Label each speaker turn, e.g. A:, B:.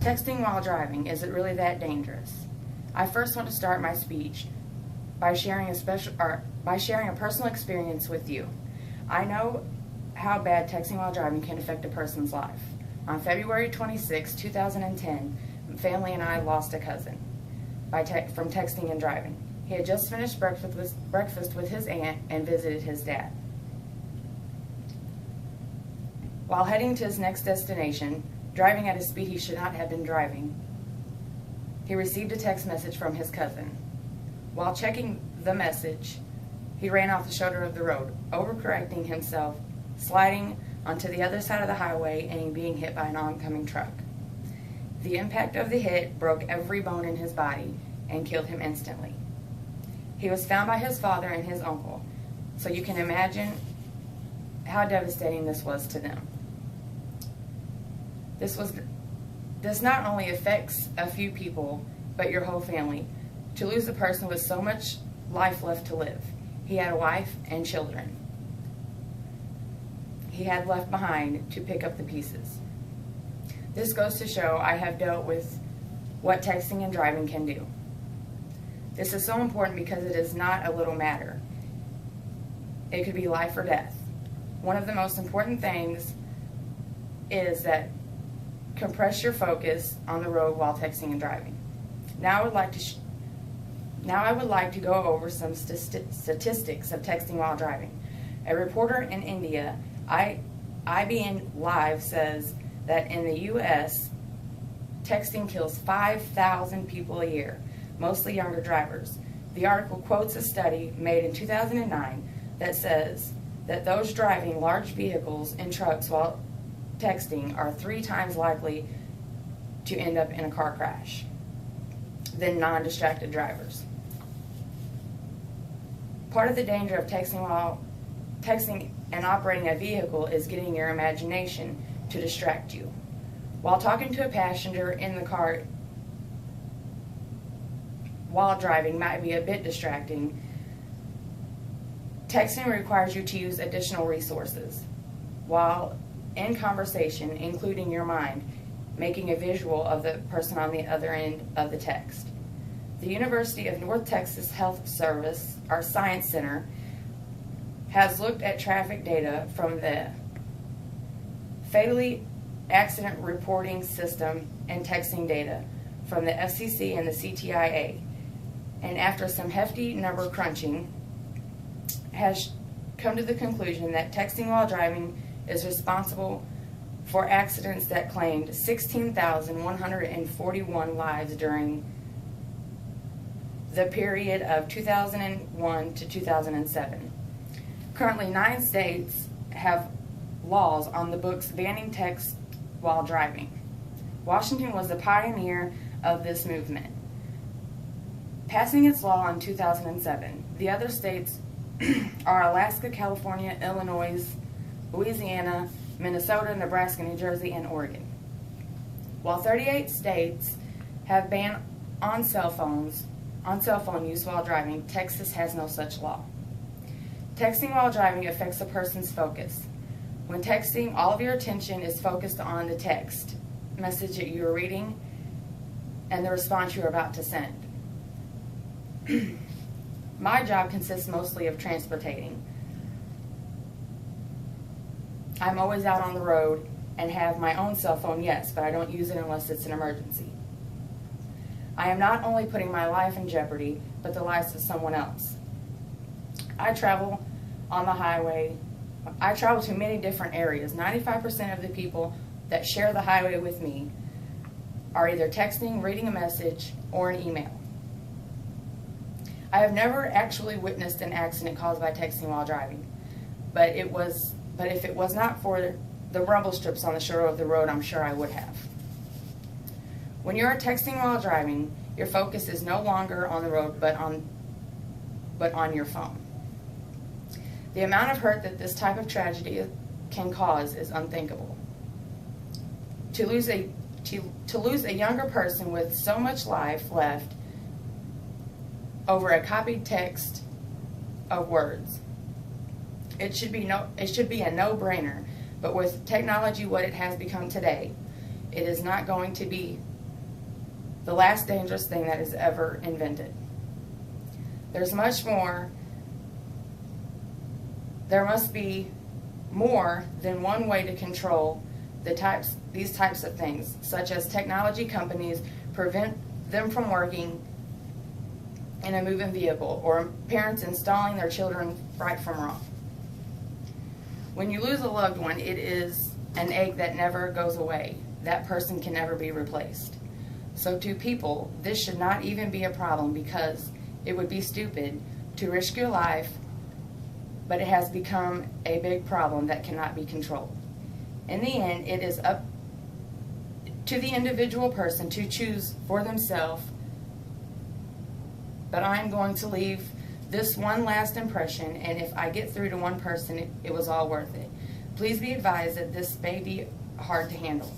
A: Texting while driving, is it really that dangerous? I first want to start my speech by sharing a personal experience with you. I know how bad texting while driving can affect a person's life. On February 26, 2010, family and I lost a cousin from texting and driving. He had just finished breakfast with his aunt and visited his dad. While heading to his next destination, driving at a speed he should not have been driving, he received a text message from his cousin. While checking the message, he ran off the shoulder of the road, overcorrecting himself, sliding onto the other side of the highway and being hit by an oncoming truck. The impact of the hit broke every bone in his body and killed him instantly. He was found by his father and his uncle, so you can imagine how devastating this was to them. This not only affects a few people, but your whole family. To lose a person with so much life left to live. He had a wife and children he had left behind to pick up the pieces. This goes to show I have dealt with what texting and driving can do. This is so important because it is not a little matter. It could be life or death. One of the most important things is that compress your focus on the road while texting and driving. Now I would like to go over some statistics of texting while driving. A reporter in India, IBN Live, says that in the U.S., texting kills 5,000 people a year, mostly younger drivers. The article quotes a study made in 2009 that says that those driving large vehicles and trucks while texting are 3 times likely to end up in a car crash than non-distracted drivers. Part of the danger of texting and operating a vehicle is getting your imagination to distract you. While talking to a passenger in the car while driving might be a bit distracting, texting requires you to use additional resources while in conversation, including your mind, making a visual of the person on the other end of the text. The University of North Texas Health Service, our Science Center, has looked at traffic data from the Fatally Accident Reporting System and texting data from the FCC and the CTIA, and after some hefty number crunching, has come to the conclusion that texting while driving is responsible for accidents that claimed 16,141 lives during the period of 2001 to 2007. Currently, 9 states have laws on the books banning text while driving. Washington was the pioneer of this movement, passing its law in 2007. The other states are Alaska, California, Illinois, Louisiana, Minnesota, Nebraska, New Jersey, and Oregon. While 38 states have banned on cell phone use while driving, Texas has no such law. Texting while driving affects a person's focus. When texting, all of your attention is focused on the text message that you are reading and the response you are about to send. My job consists mostly of transportating. I'm always out on the road and have my own cell phone, yes, but I don't use it unless it's an emergency. I am not only putting my life in jeopardy, but the lives of someone else. I travel on the highway. I travel to many different areas. 95% of the people that share the highway with me are either texting, reading a message, or an email. I have never actually witnessed an accident caused by texting while driving, but if it was not for the rumble strips on the shoulder of the road, I'm sure I would have. When you are texting while driving, your focus is no longer on the road, but on your phone. The amount of hurt that this type of tragedy can cause is unthinkable. To lose a younger person with so much life left over a copied text of words, it should be a no-brainer. But with technology what it has become today, it is not going to be the last dangerous thing that is ever invented. There's much more. There must be more than one way to control these types of things, such as technology companies prevent them from working in a moving vehicle, or parents installing their children right from wrong. When you lose a loved one, it is an ache that never goes away. That person can never be replaced. So to people, this should not even be a problem, because it would be stupid to risk your life, but it has become a big problem that cannot be controlled. In the end, it is up to the individual person to choose for themselves, but I'm going to leave this one last impression, and if I get through to one person, it was all worth it. Please be advised that this may be hard to handle.